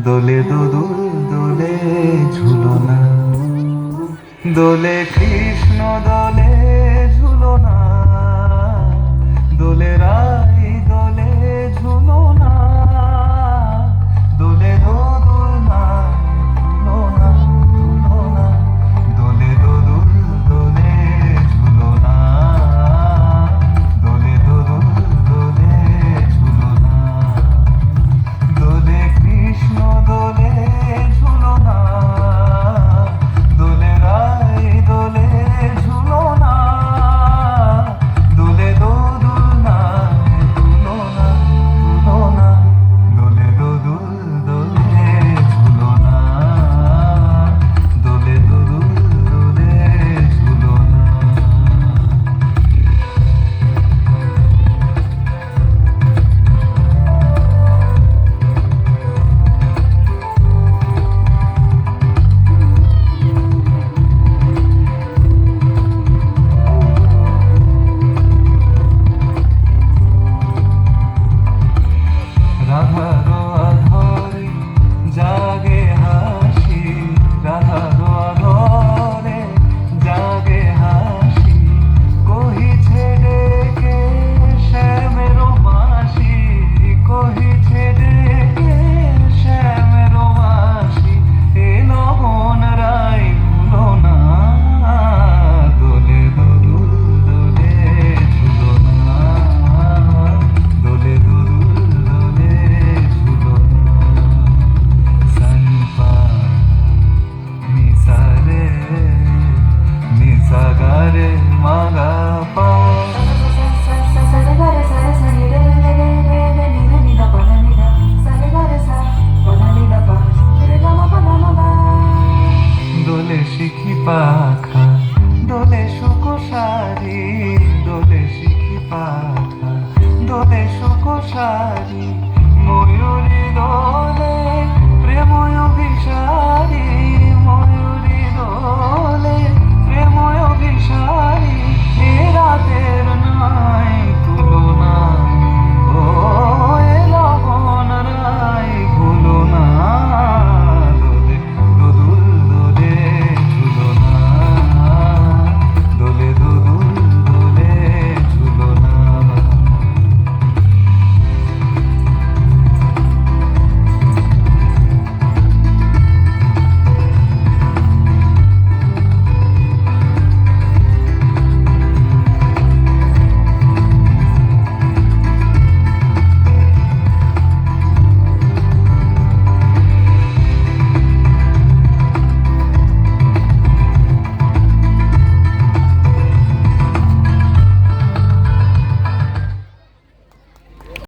দোলে দোদুল দোলে ঝুলনা, দোলে কৃষ্ণ দোলে ঝুলনা, দোলে রাই দোলে ঝুলনা, দোলে দোদুল না ঝুলনা ঝুলনা, দোলে দোদুল দোলে ঝুলনা, দোলে দোদুল দোলে ঝুলনা, দোলে কৃষ্ণ দোলে ঝুলনা, দোলে রাই দোলে ঝুলনা, দোলে দোদুল না ঝুলনা ঝুলনা, দোলে দোদুল দোলে ঝুলনা, দোলে দোদুল দোলে ঝুলনা। রাধারো আধরে জাগে হাসি, রাধারো আধরে জাগে হাসি, কহিছে ডেকে শ্যামেরো মাসি, কহিছে ডেকে শ্যামেরো মাসি, এলো মন রাই ভুলো না, দোলে দোদুল দোলে ঝুলনা, দোলে দোদুল দোলে ঝুলনা, সনপা নিসারে নিসাগারে মাগা পা। দোলে শিখি পাখা